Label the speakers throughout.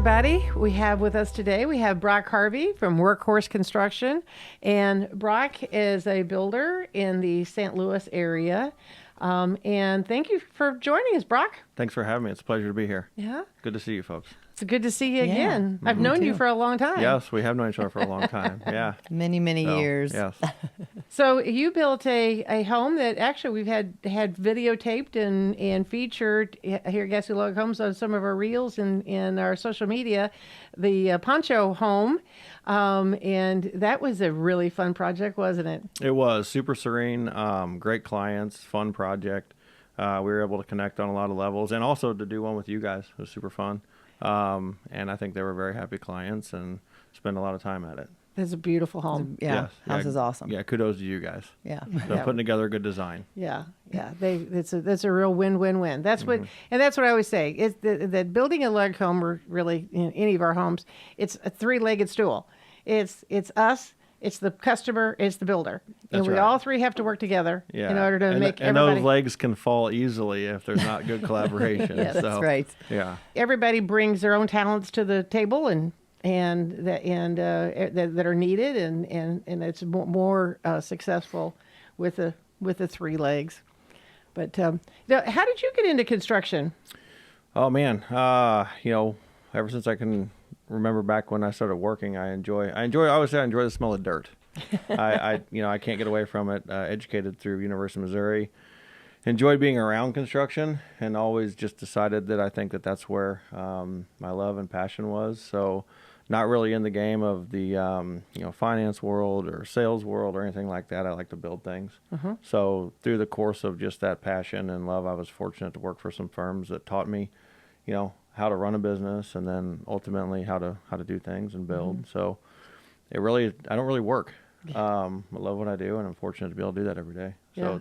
Speaker 1: everybody. We have with us today, we have Brock Harvey from Workhorse Construction. And Brock is a builder in the St. Louis area. And thank you for joining us, Brock.
Speaker 2: Thanks for having me. It's a pleasure to be here.
Speaker 1: Yeah.
Speaker 2: Good to see you folks.
Speaker 1: It's good to see you again. I've known you for a long time.
Speaker 2: Yes, we have known each other for a long time. Yeah.
Speaker 3: Many years.
Speaker 2: Yes.
Speaker 1: So you built a home that actually we've had videotaped and featured here at Gassy Log Homes on some of our reels in our social media, the Poncho home. And that was a really fun project, wasn't it?
Speaker 2: It was super serene, great clients, fun project. We were able to connect on a lot of levels, and also to do one with you guys. It was super fun. And I think they were very happy clients and spent a lot of time at it.
Speaker 1: It's a beautiful home.
Speaker 3: Yeah,
Speaker 2: Yes.
Speaker 3: house is awesome.
Speaker 2: Yeah, kudos to you guys.
Speaker 3: Yeah.
Speaker 2: So putting together a good design.
Speaker 1: Yeah. That's a real win-win-win. That's what, and that's what I always say. Is that building a log home, or really any of our homes, it's a three-legged stool. It's us, it's the customer, it's the builder, and we all three have to work together in order to make
Speaker 2: and
Speaker 1: everybody.
Speaker 2: those legs can fall easily if there's not good collaboration.
Speaker 1: Yes,
Speaker 2: so,
Speaker 3: that's right.
Speaker 2: Yeah.
Speaker 1: Everybody brings their own talents to the table, that are needed, and it's more successful with the three legs. But how did you get into construction?
Speaker 2: Oh man, ever since I can remember back when I started working, I always say I enjoy the smell of dirt. I can't get away from it. Educated through University of Missouri, enjoyed being around construction, and always just decided that I think that's where my love and passion was. So, not really in the game of the finance world or sales world or anything like that. I like to build things. So through the course of just that passion and love, I was fortunate to work for some firms that taught me, how to run a business, and then ultimately how to do things and build. So I don't really work. I love what I do, and I'm fortunate to be able to do that every day. So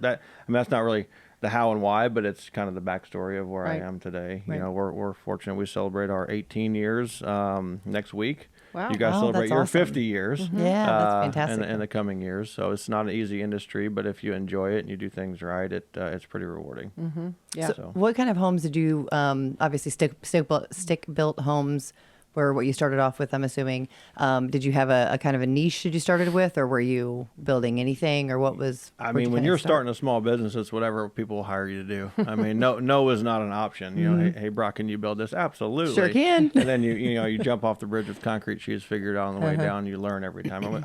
Speaker 2: that's not really the how and why, but it's kind of the backstory of where I am today.
Speaker 3: Right.
Speaker 2: We're fortunate. We celebrate our 18 years next week.
Speaker 1: Wow.
Speaker 2: You guys celebrate
Speaker 3: that's
Speaker 2: your
Speaker 3: awesome.
Speaker 2: 50 years.
Speaker 3: Yeah, that's fantastic.
Speaker 2: In the coming years. So it's not an easy industry, but if you enjoy it and you do things right, it's pretty rewarding.
Speaker 1: Yeah.
Speaker 3: So what kind of homes did you, obviously stick-built homes were what you started off with, I'm assuming. Did you have a kind of a niche that you started with, or were you building anything, or what was?
Speaker 2: I mean, when you're starting a small business, it's whatever people hire you to do. I mean, no is not an option. Hey, Brock, can you build this? Absolutely.
Speaker 3: Sure can.
Speaker 2: And then you jump off the bridge with concrete sheets, figure it out on the way down. You learn every time.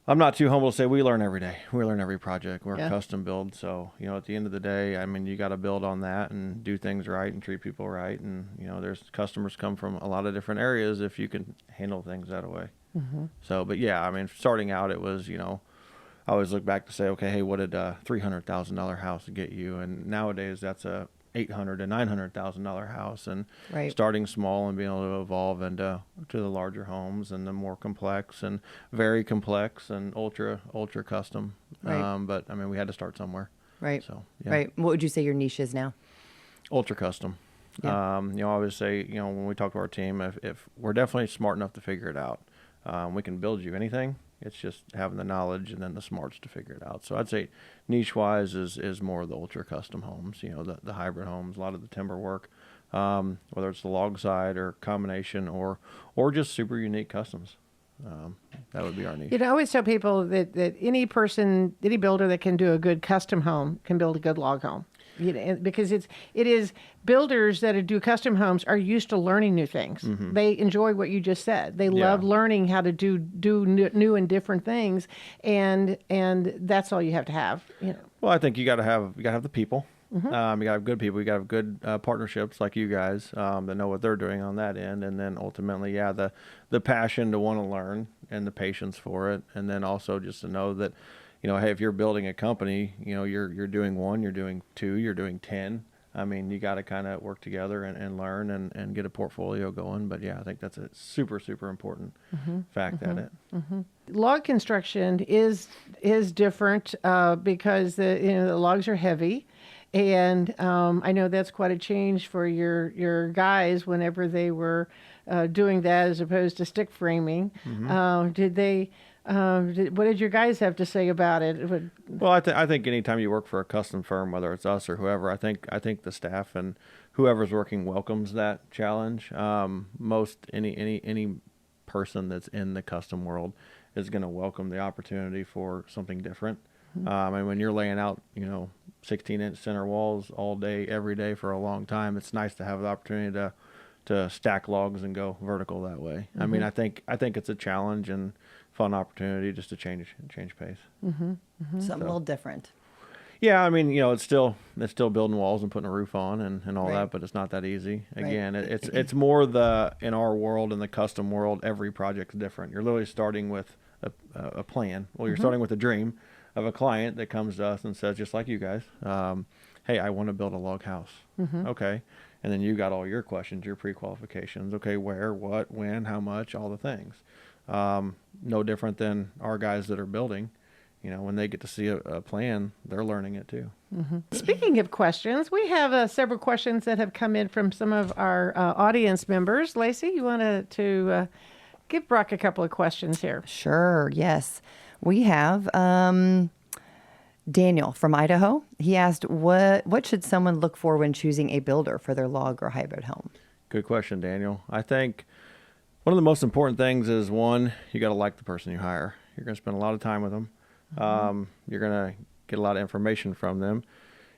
Speaker 2: I'm not too humble to say we learn every day. We learn every project. We're custom build. So, at the end of the day, I mean, you got to build on that and do things right and treat people right. And, there's customers come from a lot of different areas if you can handle things that way. So, but yeah, I mean, starting out, it was, I always look back to say, okay, hey, what did a $300,000 house get you? And nowadays that's a $800,000 to $900,000 house, and starting small and being able to evolve into the larger homes and the more complex and very complex and ultra custom. But I mean, we had to start somewhere.
Speaker 3: Right.
Speaker 2: So yeah.
Speaker 3: Right. What would you say your niche is now?
Speaker 2: Ultra custom.
Speaker 3: Yeah.
Speaker 2: I always say, when we talk to our team, if we're definitely smart enough to figure it out, we can build you anything. It's just having the knowledge and then the smarts to figure it out. So I'd say niche-wise is more of the ultra-custom homes, the hybrid homes, a lot of the timber work, whether it's the log side or combination or just super unique customs. That would be our niche.
Speaker 1: I always tell people that any builder that can do a good custom home can build a good log home. Because it is builders that do custom homes are used to learning new things. They enjoy what you just said. They love learning how to do new and different things, and that's all you have to have.
Speaker 2: Well, I think you got to have the people. You got to have good people. You got to have good partnerships like you guys that know what they're doing on that end, and then ultimately, the passion to want to learn and the patience for it, and then also just to know that. Hey, if you're building a company, you're doing one, you're doing two, you're doing 10. I mean, you got to kind of work together and learn and get a portfolio going. But yeah, I think that's a super, super important fact at it.
Speaker 1: Log construction is different because the logs are heavy. And I know that's quite a change for your guys whenever they were doing that as opposed to stick framing. What did your guys have to say about it?
Speaker 2: Well, I think anytime you work for a custom firm, whether it's us or whoever, I think the staff and whoever's working welcomes that challenge. Most any person that's in the custom world is going to welcome the opportunity for something different. And when you're laying out, 16-inch center walls all day, every day for a long time, it's nice to have the opportunity to stack logs and go vertical that way. I mean, I think it's a challenge and fun opportunity just to change pace.
Speaker 3: Something a little different.
Speaker 2: Yeah, I mean, it's still building walls and putting a roof on and all
Speaker 3: Right.
Speaker 2: that, but it's not that easy. Again,
Speaker 3: Right.
Speaker 2: it's more in our world, in the custom world, every project's different. You're literally starting with a plan. Well, you're starting with a dream of a client that comes to us and says, just like you guys, hey, I want to build a log house. Okay. And then you got all your questions, your pre-qualifications. Okay, where, what, when, how much, all the things. No different than our guys that are building. When they get to see a plan, they're learning it too.
Speaker 1: Speaking of questions, we have several questions that have come in from some of our audience members. Lacey, you want to give Brock a couple of questions here?
Speaker 3: Sure. Yes. We have Daniel from Idaho. He asked, what should someone look for when choosing a builder for their log or hybrid home?
Speaker 2: Good question, Daniel. I think one of the most important things is, one, you got to like the person you hire. You're going to spend a lot of time with them. You're going to get a lot of information from them.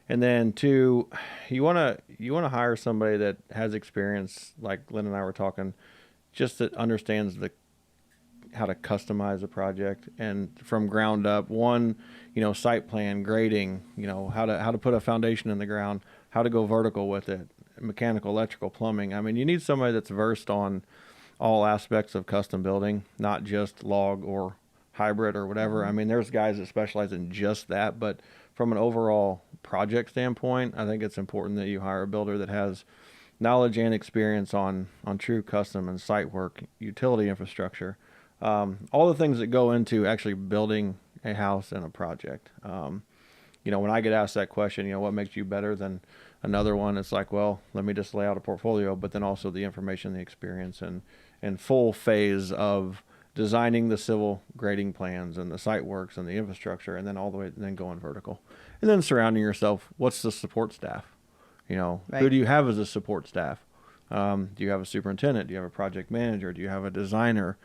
Speaker 2: And then two, you want to hire somebody that has experience, like Lynn and I were talking, just that understands how to customize a project and from ground up. One, site plan, grading, how to put a foundation in the ground, how to go vertical with it, mechanical, electrical, plumbing. I mean, you need somebody that's versed on all aspects of custom building, not just log or hybrid or whatever. I mean, there's guys that specialize in just that, but from an overall project standpoint, I think it's important that you hire a builder that has knowledge and experience on true custom and site work, utility infrastructure, all the things that go into actually building a house and a project. When I get asked that question, what makes you better than another one? It's like, well, let me just lay out a portfolio, but then also the information, the experience, and full phase of designing the civil grading plans and the site works and the infrastructure, and then all the way, and then going vertical, and then surrounding yourself. What's the support staff?
Speaker 3: Right.
Speaker 2: Who do you have as a support staff? Do you have a superintendent? Do you have a project manager? Do you have a designer?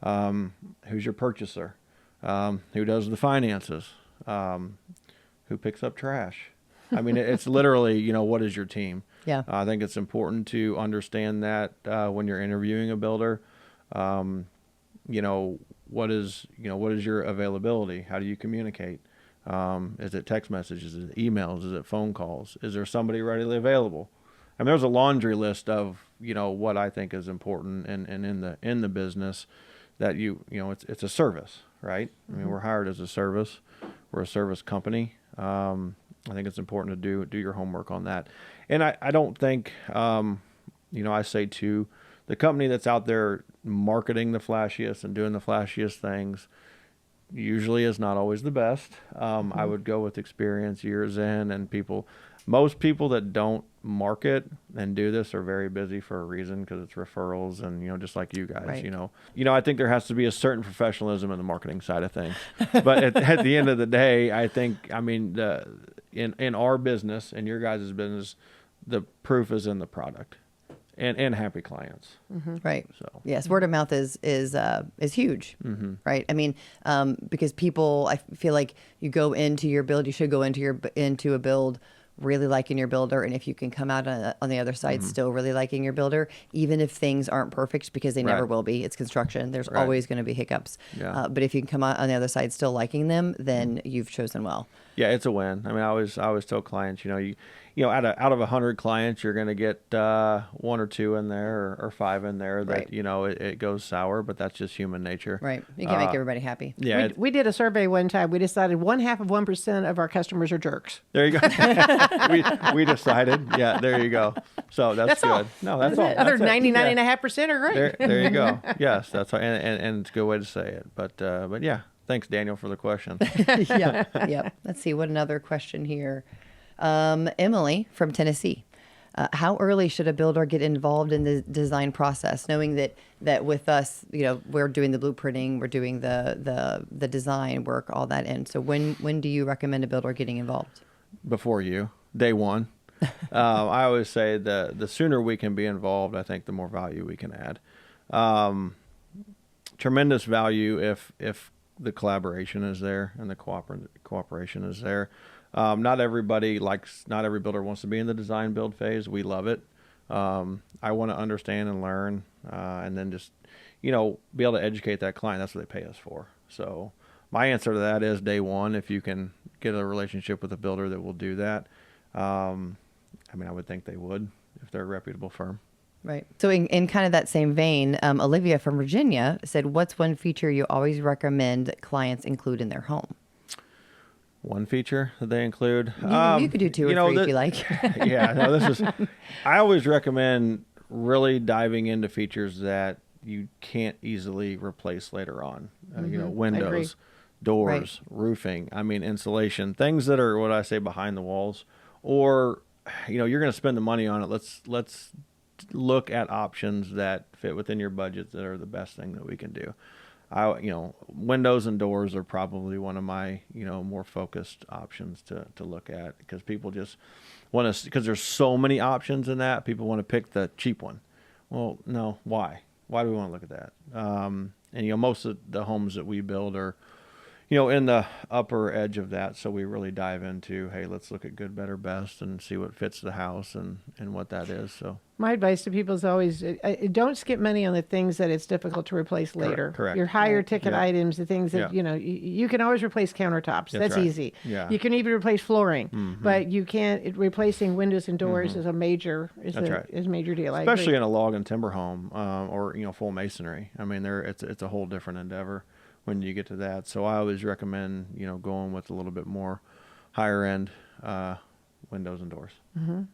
Speaker 2: Who's your purchaser? Who does the finances? Who picks up trash? I mean, it's literally, what is your team?
Speaker 3: Yeah.
Speaker 2: I think it's important to understand that when you're interviewing a builder. What is your availability? How do you communicate? Is it text messages? Is it emails? Is it phone calls? Is there somebody readily available? I mean, there's a laundry list of, what I think is important and in the business that it's a service, right? I mean, we're hired as a service. We're a service company. I think it's important to do your homework on that. And I don't think, I say too, the company that's out there marketing the flashiest and doing the flashiest things usually is not always the best. I would go with experience, years in, and most people that don't market and do this are very busy for a reason, because it's referrals and, just like you guys,
Speaker 3: Right.
Speaker 2: I think there has to be a certain professionalism in the marketing side of things. But at the end of the day, I think, in our business and your guys' business, the proof is in the product and happy clients.
Speaker 3: Right.
Speaker 2: So.
Speaker 3: Yes, word of mouth is huge, right? I mean, because people, I feel like you go into your build, you should go into a build really liking your builder, and if you can come out on the other side still really liking your builder, even if things aren't perfect, because they never
Speaker 2: Right.
Speaker 3: will be. It's construction. There's
Speaker 2: Right.
Speaker 3: always going to be hiccups.
Speaker 2: Yeah.
Speaker 3: But if you can come out on the other side still liking them, then you've chosen well.
Speaker 2: Yeah, it's a win. I mean, I always tell clients, out of 100 clients, you're going to get 1 or 2 in there or 5 in there that,
Speaker 3: Right.
Speaker 2: it goes sour, but that's just human nature.
Speaker 3: Right. You can't make everybody happy.
Speaker 2: Yeah.
Speaker 1: We did a survey one time. We decided 1/2% of our customers are jerks.
Speaker 2: There you go. we decided. Yeah, there you go. So that's good.
Speaker 1: all.
Speaker 2: No, that's all.
Speaker 1: Other
Speaker 2: That's it.
Speaker 1: 99.5% are great.
Speaker 2: There you go. Yes, that's right. And it's a good way to say it. But yeah, thanks, Daniel, for the question.
Speaker 3: Yeah. Yep. Let's see. What another question here? Emily from Tennessee. How early should a builder get involved in the design process, knowing that with us, we're doing the blueprinting, we're doing the design work, all that in. So when do you recommend a builder getting involved?
Speaker 2: Before you, day one. I always say the sooner we can be involved, I think the more value we can add. Tremendous value if the collaboration is there and the cooperation is there. Not every builder wants to be in the design build phase. We love it. I want to understand and learn, and then just, be able to educate that client. That's what they pay us for. So my answer to that is day one, if you can get a relationship with a builder that will do that. I would think they would if they're a reputable firm.
Speaker 3: Right. So in kind of that same vein, Olivia from Virginia said, what's one feature you always recommend clients include in their home?
Speaker 2: One feature that they include?
Speaker 3: You could do two or three if you like.
Speaker 2: Yeah, no, I always recommend really diving into features that you can't easily replace later on. Windows, doors, roofing, insulation, things that are what I say behind the walls, or, you're going to spend the money on it. Let's look at options that fit within your budget that are the best thing that we can do. Windows and doors are probably one of my, more focused options to look at, because people just want to, because there's so many options in that, people want to pick the cheap one. Well, no, why? Why do we want to look at that? And most of the homes that we build are, in the upper edge of that. So we really dive into, hey, let's look at good, better, best and see what fits the house and what that is. So
Speaker 1: my advice to people is always don't skip money on the things that it's difficult to replace later.
Speaker 2: Correct.
Speaker 1: Your higher ticket items, the things that, you can always replace countertops. That's
Speaker 2: right.
Speaker 1: easy.
Speaker 2: Yeah.
Speaker 1: You can even replace flooring, but you can't, replacing windows and doors is a major, is a major deal.
Speaker 2: Especially in a log and timber home, or, full masonry. It's a whole different endeavor when you get to that. So I always recommend, going with a little bit more higher end, windows and doors.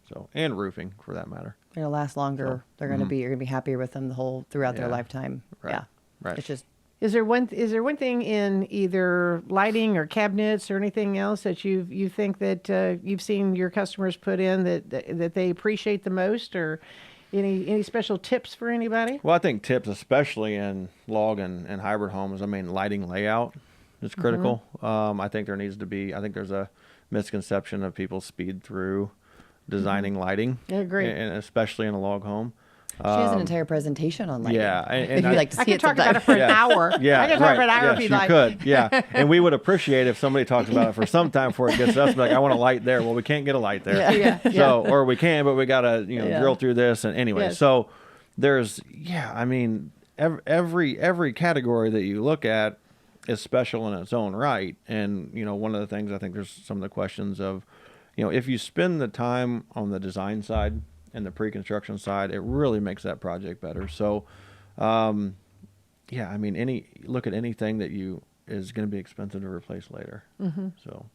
Speaker 2: So, and roofing for that matter.
Speaker 3: They're gonna last longer. They're gonna be, you're gonna be happier with them throughout their lifetime.
Speaker 2: Right.
Speaker 3: Yeah.
Speaker 2: Right.
Speaker 3: It's just,
Speaker 1: Is there one thing in either lighting or cabinets or anything else that you think that you've seen your customers put in that they appreciate the most, or any special tips for anybody?
Speaker 2: Well, I think tips, especially in log and hybrid homes, lighting layout is critical. I think there's a misconception of people speed through designing lighting.
Speaker 1: I agree.
Speaker 2: And especially in a log home.
Speaker 3: she has an entire presentation on lighting.
Speaker 2: Yeah.
Speaker 3: If you like to see
Speaker 1: I could
Speaker 3: it
Speaker 1: talk
Speaker 3: sometime.
Speaker 1: about it for an hour.
Speaker 2: Yeah,
Speaker 1: I could talk for an hour
Speaker 2: yes,
Speaker 1: if you'd
Speaker 2: you
Speaker 1: like.
Speaker 2: could. Yeah, and we would appreciate if somebody talks about it for some time before it gets to us. Like, I want a light there. Well, we can't get a light there.
Speaker 1: Yeah.
Speaker 2: So, or we can, but we gotta drill through this. And anyway,
Speaker 1: Yes.
Speaker 2: so there's every category that you look at is special in its own right. And one of the things I think there's some of the questions of, if you spend the time on the design side and the pre-construction side, it really makes that project better. So, look at anything that is going to be expensive to replace later. So,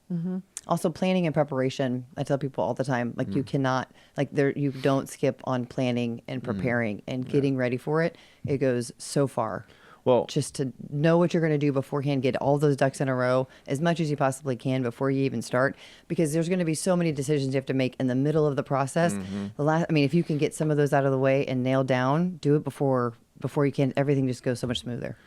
Speaker 3: Also, planning and preparation. I tell people all the time, you cannot, you don't skip on planning and preparing and getting ready for it. It goes so far.
Speaker 2: well,
Speaker 3: Just to know what you're going to do beforehand, get all those ducks in a row as much as you possibly can before you even start, because there's going to be so many decisions you have to make in the middle of the process. If you can get some of those out of the way and nail down, do it before you can. Everything just goes so much smoother.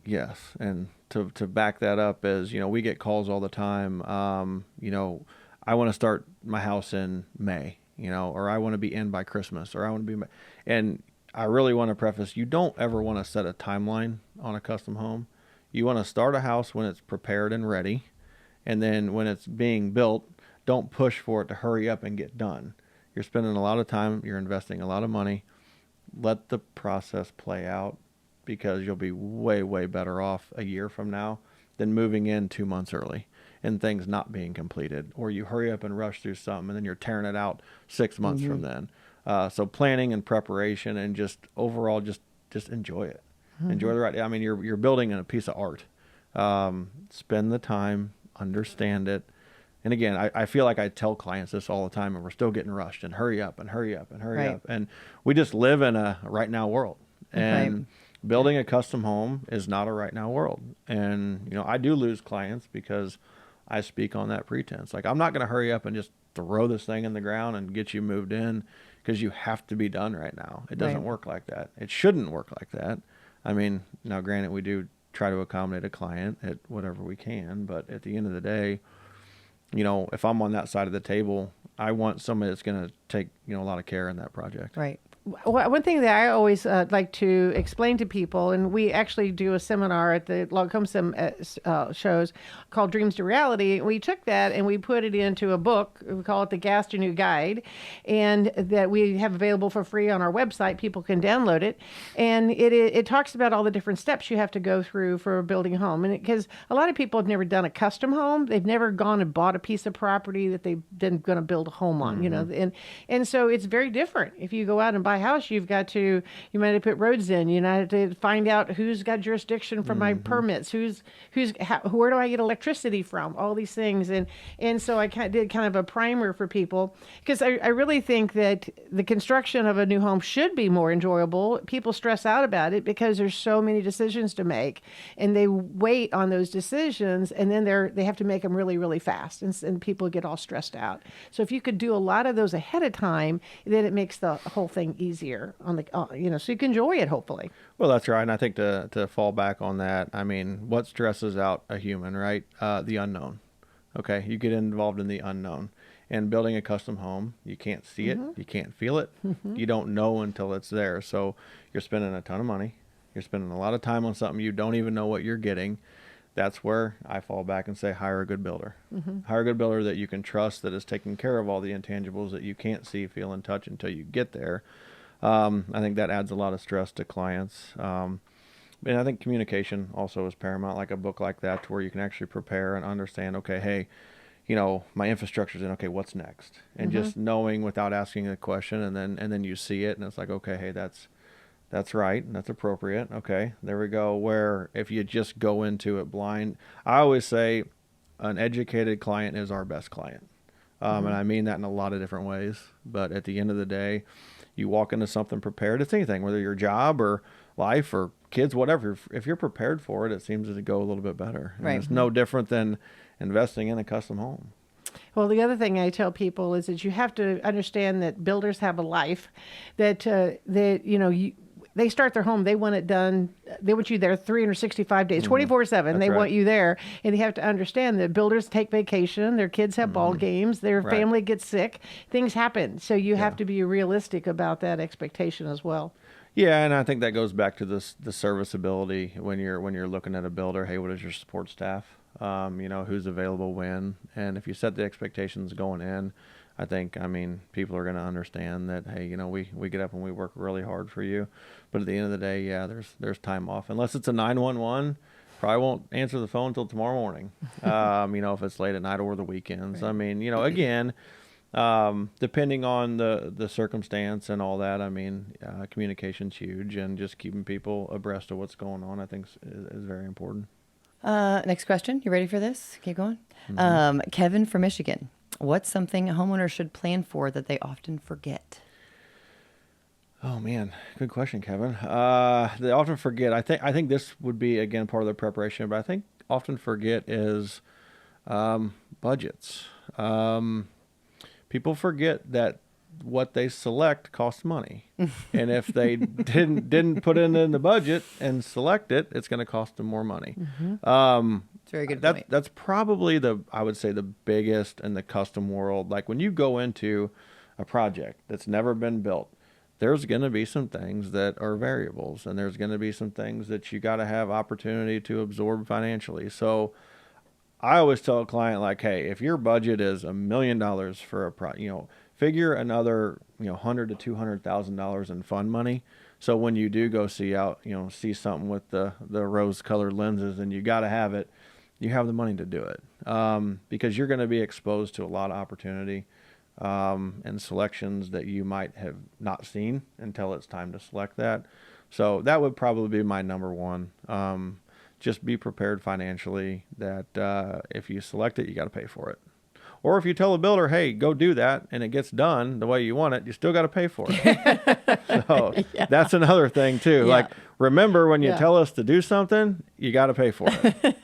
Speaker 2: yes. And to back that up is, we get calls all the time. I want to start my house in May, or I want to be in by Christmas, or I want to be, and I really want to preface, you don't ever want to set a timeline on a custom home. You want to start a house when it's prepared and ready. And then when it's being built, don't push for it to hurry up and get done. You're spending a lot of time, you're investing a lot of money. Let the process play out, because you'll be way, way better off a year from now than moving in 2 months early and things not being completed, or you hurry up and rush through something and then you're tearing it out 6 months from then. So planning and preparation, and just overall, just enjoy it. Enjoy the ride. You're building a piece of art. Spend the time, understand it. And again, I feel like I tell clients this all the time, and we're still getting rushed and hurry up and hurry up and hurry up. And we just live in a right now world. And building a custom home is not a right now world. And, I do lose clients because I speak on that pretense. Like, I'm not going to hurry up and just throw this thing in the ground and get you moved in, because you have to be done right now. It doesn't work like that. It shouldn't work like that. Now granted, we do try to accommodate a client at whatever we can, but at the end of the day, if I'm on that side of the table, I want somebody that's going to take, a lot of care in that project.
Speaker 3: Right.
Speaker 1: One thing that I always like to explain to people, and we actually do a seminar at the Log Home shows called Dreams to Reality. We took that and we put it into a book. We call it the Gastineau Guide, and that we have available for free on our website. People can download it, and it talks about all the different steps you have to go through for building a home. And because a lot of people have never done a custom home, they've never gone and bought a piece of property that they've then going to build a home on. And so it's very different. If you go out and buy a house, you might have put roads in, you have to find out who's got jurisdiction for my permits, where do I get electricity from, all these things. And so I did kind of a primer for people, because I really think that the construction of a new home should be more enjoyable. People stress out about it because there's so many decisions to make, and they wait on those decisions, and then they have to make them really, really fast, and people get all stressed out. So if you could do a lot of those ahead of time, then it makes the whole thing easier on the so you can enjoy it, hopefully.
Speaker 2: Well, that's right. And I think to fall back on that, I mean, what stresses out a human, right? The unknown. Okay, you get involved in the unknown. And building a custom home, you can't see it, you can't feel it, you don't know until it's there. So you're spending a ton of money, you're spending a lot of time on something you don't even know what you're getting. That's where I fall back and say, hire a good builder. Hire a good builder that you can trust, that is taking care of all the intangibles that you can't see, feel, and touch until you get there. I think that adds a lot of stress to clients. And I think communication also is paramount, like a book like that, to where you can actually prepare and understand, okay, hey, my infrastructure's in, okay, what's next? And just knowing without asking a question, and then you see it, and it's like, okay, hey, that's right, and that's appropriate. Okay, there we go. Where if you just go into it blind, I always say an educated client is our best client. And I mean that in a lot of different ways. But at the end of the day, you walk into something prepared. It's anything, whether your job or life or kids, whatever. If you're prepared for it, it seems to go a little bit better. And it's no different than investing in a custom home.
Speaker 1: Well, the other thing I tell people is that you have to understand that builders have a life, that they start their home, they want it done, they want you there 365 days, 24/7. They want you there. And they have to understand that builders take vacation, their kids have ball games, their family gets sick, things happen. So you have to be realistic about that expectation as well.
Speaker 2: Yeah, and I think that goes back to the serviceability when you're looking at a builder. Hey, what is your support staff? Who's available when? And if you set the expectations going in, I think, people are going to understand that, hey, we get up and we work really hard for you. But at the end of the day, yeah, there's time off. Unless it's a 911, probably won't answer the phone until tomorrow morning, if it's late at night or the weekends. Right. Again, depending on the circumstance and all that, communication's huge, and just keeping people abreast of what's going on, I think is very important.
Speaker 3: Next question. You ready for this? Keep going. Kevin from Michigan. What's something homeowners should plan for that they often forget?
Speaker 2: Oh man, good question, Kevin. They often forget. I think this would be, again, part of the preparation, but I think often forget is budgets. People forget that what they select costs money, and if they didn't put it in the budget and select it, it's going to cost them more money.
Speaker 3: It's a very good point.
Speaker 2: That's probably I would say the biggest in the custom world. Like when you go into a project that's never been built, there's going to be some things that are variables, and there's going to be some things that you got to have opportunity to absorb financially. So I always tell a client, like, hey, if your budget is $1 million for a figure another, $100,000 to $200,000 in fund money. So when you do go see something with the rose-colored lenses, and you got to have it, you have the money to do it, because you're going to be exposed to a lot of opportunity and selections that you might have not seen until it's time to select that. So that would probably be my number one. Just be prepared financially that if you select it, you got to pay for it. Or if you tell a builder, hey, go do that, and it gets done the way you want it, you still got to pay for it. So that's another thing too.
Speaker 3: Yeah.
Speaker 2: Like, remember, when you tell us to do something, you got to pay for it.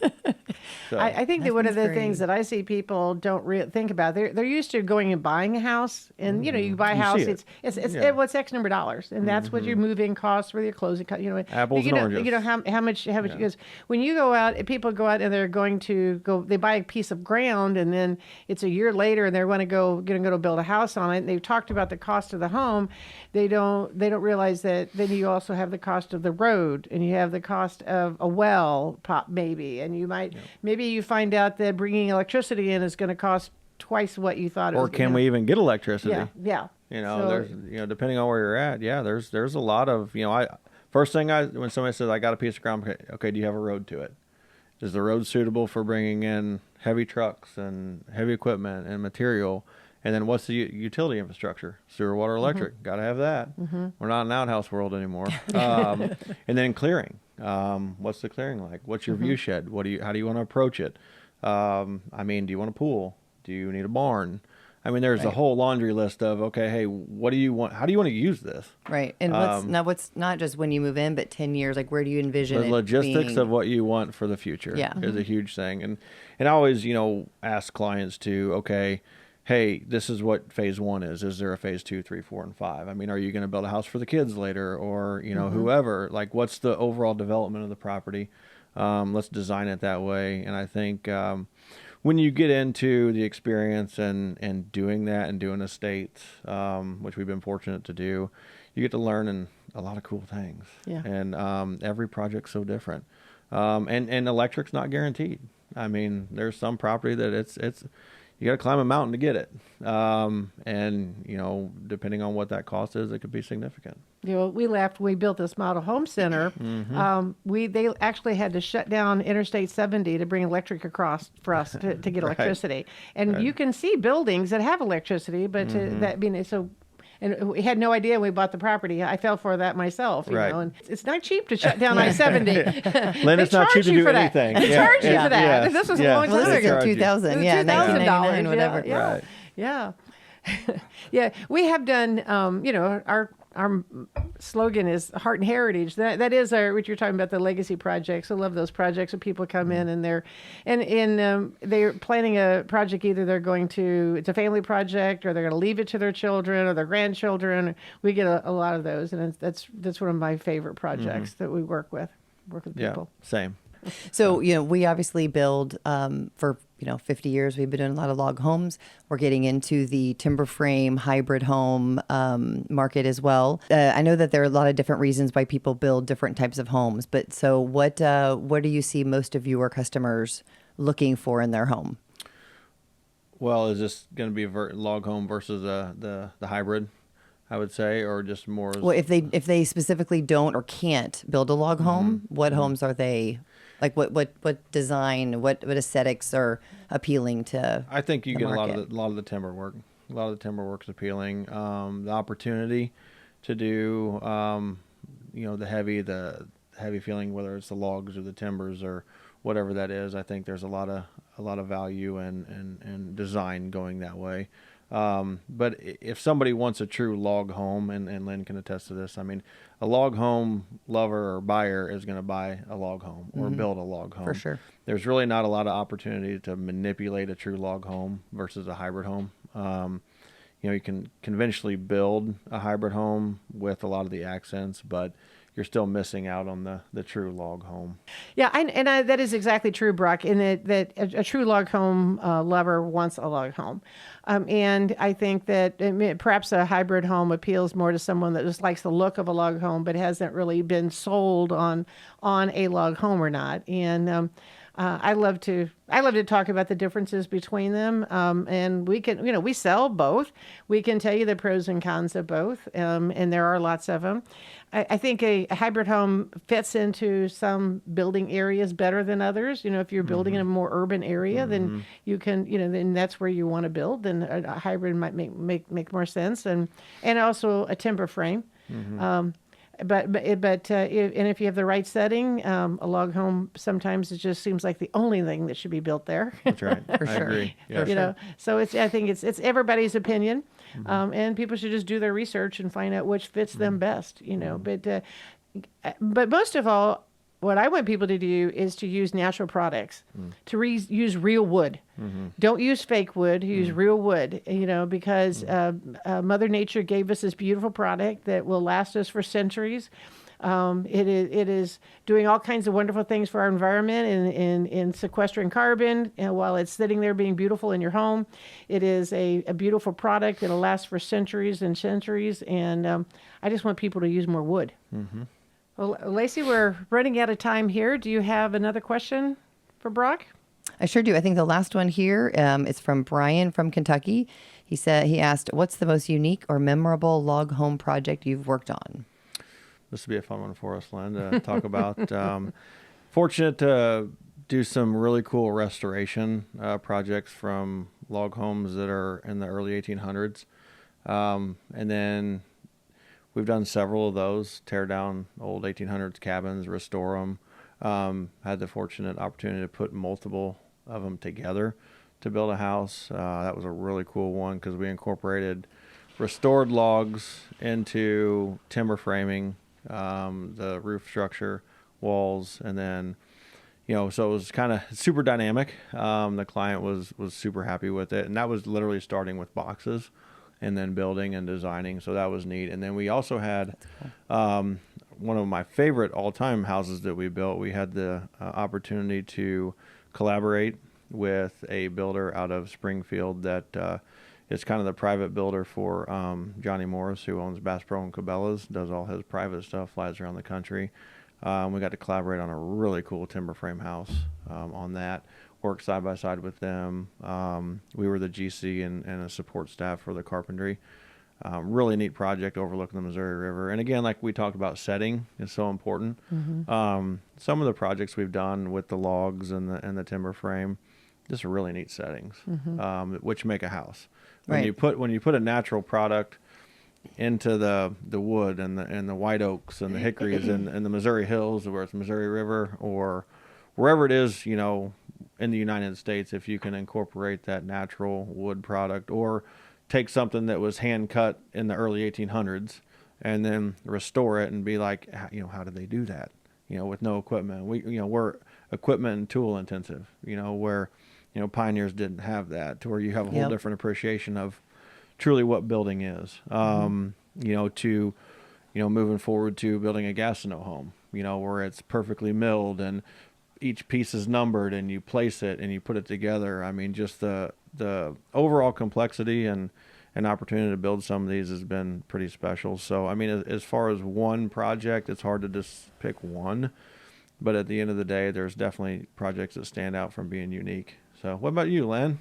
Speaker 2: So
Speaker 1: I think that
Speaker 3: That
Speaker 1: one of
Speaker 3: sounds
Speaker 1: the things
Speaker 3: great.
Speaker 1: that I see people don't think about, they're used to going and buying a house, and you buy a
Speaker 2: You
Speaker 1: house,
Speaker 2: see it.
Speaker 1: it's
Speaker 2: Yeah.
Speaker 1: what's X number of dollars, and that's what your moving costs, where your closing costs,
Speaker 2: Apples
Speaker 1: you
Speaker 2: and
Speaker 1: know,
Speaker 2: oranges.
Speaker 1: you know how much because when you go out, people go out and they're going to go, they buy a piece of ground, and then it's a year later, and they're going to go build a house on it. And they've talked about the cost of the home. They don't realize that then you also have the cost of the road, and you have the cost of a well, maybe, and you might maybe you find out that bringing electricity in is going to cost twice what you thought it
Speaker 2: or
Speaker 1: was.
Speaker 2: can we even get electricity?
Speaker 1: Yeah. So-
Speaker 2: There's depending on where you're at, there's a lot of first thing when somebody says I got a piece of ground, okay, do you have a road to it? Is the road suitable for bringing in heavy trucks and heavy equipment and material? And then what's the utility infrastructure? Sewer, water, electric. Got to have that. We're not in outhouse world anymore. And then clearing. What's the clearing like? What's your view shed? How do you want to approach it? Do you want a pool? Do you need a barn? There's a whole laundry list of, okay, hey, what do you want? How do you want to use this?
Speaker 3: Right. And what's not just when you move in, but 10 years, like where do you envision
Speaker 2: The
Speaker 3: it
Speaker 2: logistics
Speaker 3: being?
Speaker 2: of what you want for the future is a huge thing. And I always, ask clients to, okay, hey, this is what phase 1 is. Is there a phase 2, 3, 4, and 5? Are you going to build a house for the kids later, or, whoever? Like, what's the overall development of the property? Let's design it that way. And I think when you get into the experience and doing that and doing estates, which we've been fortunate to do, you get to learn a lot of cool things.
Speaker 1: Yeah.
Speaker 2: And every project's so different. And electric's not guaranteed. There's some property that it's you got to climb a mountain to get it. Depending on what that cost is, it could be significant.
Speaker 1: We left. We built this model home center. They actually had to shut down Interstate 70 to bring electric across for us to get electricity. And you can see buildings that have electricity, but and we had no idea when we bought the property. I fell for that myself, and it's not cheap to shut down I-70.
Speaker 2: Lynn, it's not cheap to do anything.
Speaker 1: They charge you for that.
Speaker 2: Yes,
Speaker 1: This was a
Speaker 2: yes.
Speaker 1: long time
Speaker 3: Well, this
Speaker 1: ago.
Speaker 3: was in 2000, yeah,
Speaker 1: $2,000,
Speaker 3: 1999, whatever.
Speaker 1: Yeah,
Speaker 2: Right.
Speaker 1: yeah. Yeah, we have done, our slogan is Heart and Heritage. That is what you're talking about, the legacy projects. I love those projects when people come in and they're planning a project. Either it's a family project, or they're going to leave it to their children or their grandchildren. We get a lot of those, and that's one of my favorite projects that we work with people.
Speaker 2: Same.
Speaker 3: So, we obviously build for, 50 years. We've been doing a lot of log homes. We're getting into the timber frame hybrid home market as well. I know that there are a lot of different reasons why people build different types of homes. But so what do you see most of your customers looking for in their home?
Speaker 2: Well, is this going to be a log home versus the hybrid, I would say, or just more?
Speaker 3: Well, if they specifically don't or can't build a log home, what homes are they? Like what design, what aesthetics are appeling to?
Speaker 2: I think you get a
Speaker 3: market?
Speaker 2: lot of the timber work. A lot of the timber work's appealing. The opportunity to do the heavy feeling, whether it's the logs or the timbers or whatever that is. I think there's a lot of value and design going that way. But if somebody wants a true log home, and Lynn can attest to this, a log home lover or buyer is going to buy a log home or build a log home.
Speaker 3: For sure.
Speaker 2: There's really not a lot of opportunity to manipulate a true log home versus a hybrid home. You can conventionally build a hybrid home with a lot of the accents, but you're still missing out on the true log home.
Speaker 1: Yeah, that is exactly true, Brock, in that a true log home lover wants a log home. And I think that perhaps a hybrid home appeals more to someone that just likes the look of a log home, but hasn't really been sold on a log home or not. And I love to talk about the differences between them. And we can, we sell both. We can tell you the pros and cons of both. And there are lots of them. I think a hybrid home fits into some building areas better than others. If you're building in a more urban area, then you can, then that's where you want to build. Then a hybrid might make more sense. And also a timber frame. But if you have the right setting, a log home sometimes it just seems like the only thing that should be built there.
Speaker 2: That's right. I
Speaker 3: sure.
Speaker 2: agree. Yeah.
Speaker 1: So I think it's everybody's opinion, and people should just do their research and find out which fits them best. But most of all, what I want people to do is to use natural products, to use real wood. Don't use fake wood. Use real wood. Because Mother Nature gave us this beautiful product that will last us for centuries. It is doing all kinds of wonderful things for our environment in sequestering carbon, and while it's sitting there being beautiful in your home. It is a beautiful product that'll last for centuries and centuries, and I just want people to use more wood. Well, Lacey, we're running out of time here. Do you have another question for Brock?
Speaker 3: I sure do. I think the last one here is from Brian from Kentucky. He asked, what's the most unique or memorable log home project you've worked on?
Speaker 2: This would be a fun one for us, Len, to talk about. Fortunate to do some really cool restoration projects from log homes that are in the early 1800s. And then we've done several of those, tear down old 1800s cabins, restore them. Had the fortunate opportunity to put multiple of them together to build a house. That was a really cool one because we incorporated restored logs into timber framing, the roof structure, walls, and then, so it was kind of super dynamic. The client was super happy with it, and that was literally starting with boxes and then building and designing. So that was neat. And then we also had one of my favorite all-time houses that we built. We had the opportunity to collaborate with a builder out of Springfield that is kind of the private builder for Johnny Morris, who owns Bass Pro and Cabela's, does all his private stuff, flies around the country. We got to collaborate on a really cool timber frame house on that. Worked side by side with them. We were the GC and a support staff for the carpentry. Really neat project overlooking the Missouri River. And again, like we talked about, setting is so important. Some of the projects we've done with the logs and the timber frame, just really neat settings, which make a house. When you put a natural product into the wood and the white oaks and the hickories and the Missouri hills, where it's Missouri River or wherever it is, in the United States, if you can incorporate that natural wood product or take something that was hand cut in the early 1800s and then restore it and be like, how did they do that? With no equipment. We're equipment and tool intensive, where, pioneers didn't have that, to where you have a whole different appreciation of truly what building is, to, moving forward to building a Gastineau home, where it's perfectly milled and each piece is numbered and you place it and you put it together. I mean, just the overall complexity and opportunity to build some of these has been pretty special. So, I mean, as far as one project, it's hard to just pick one, but at the end of the day, there's definitely projects that stand out from being unique. So what about you, Len?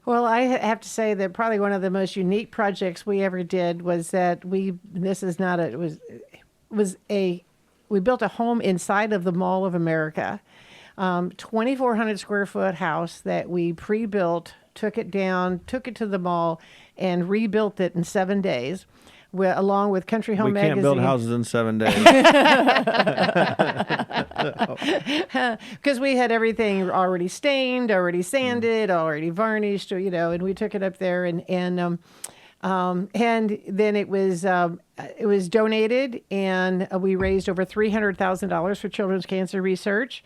Speaker 1: Well, I have to say that probably one of the most unique projects we ever did was that we built a home inside of the Mall of America, 2,400 square foot house that we pre-built, took it down, took it to the mall, and rebuilt it in 7 days, along with Country Home Magazine.
Speaker 2: We can't build houses in 7 days.
Speaker 1: Because we had everything already stained, already sanded, already varnished, and we took it up there and then it was donated, and we raised over $300,000 for children's cancer research.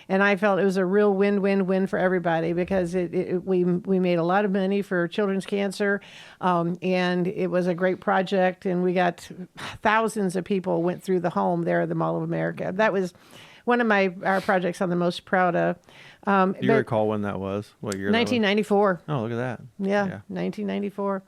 Speaker 1: And I felt it was a real win-win-win for everybody because we made a lot of money for children's cancer, and it was a great project. And we got thousands of people went through the home there at the Mall of America. That was one of our projects I'm the most proud of.
Speaker 2: Do you recall when that was? What year?
Speaker 1: 1994.
Speaker 2: That was? Oh, look at that.
Speaker 1: Yeah. 1994.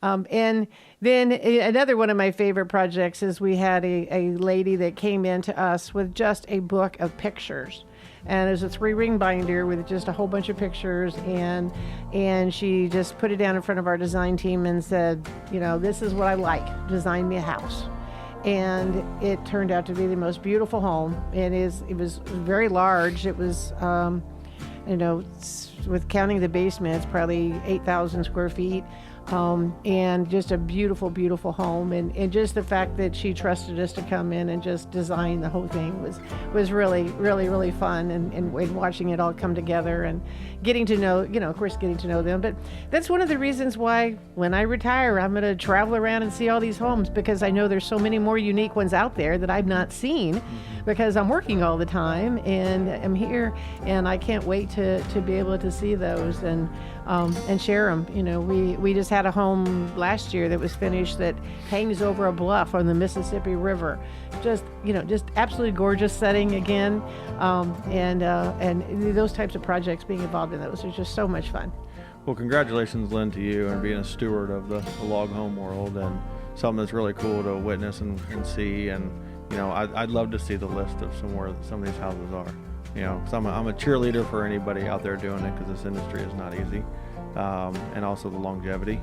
Speaker 1: And then another one of my favorite projects is we had a lady that came in to us with just a book of pictures. And it was a 3-ring binder with just a whole bunch of pictures. And she just put it down in front of our design team and said, this is what I like. Design me a house. And it turned out to be the most beautiful home. It was very large. It was, with counting the basement, it's probably 8,000 square feet. And just a beautiful, beautiful home. And just the fact that she trusted us to come in and just design the whole thing was really, really, really fun. And watching it all come together and getting to know, of course, getting to know them. But that's one of the reasons why when I retire, I'm going to travel around and see all these homes, because I know there's so many more unique ones out there that I've not seen, because I'm working all the time and I'm here, and I can't wait to be able to see those and share them. We just had a home last year that was finished that hangs over a bluff on the Mississippi River. Just absolutely gorgeous setting again. And those types of projects, being involved in those, are just so much fun.
Speaker 2: Well, congratulations, Lynn, to you and being a steward of the log home world, and something that's really cool to witness and see. And I'd love to see the list of where some of these houses are. 'Cause I'm a cheerleader for anybody out there doing it, because this industry is not easy, and also the longevity.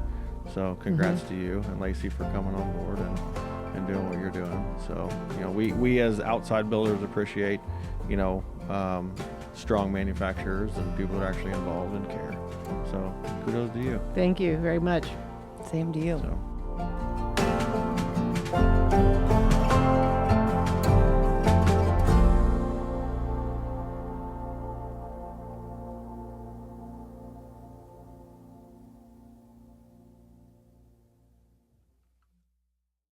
Speaker 2: So congrats to you and Lacey for coming on board and doing what you're doing. So we as outside builders appreciate strong manufacturers and people that are actually involved and care. So kudos to you.
Speaker 1: Thank you very much.
Speaker 3: Same to you.
Speaker 2: So.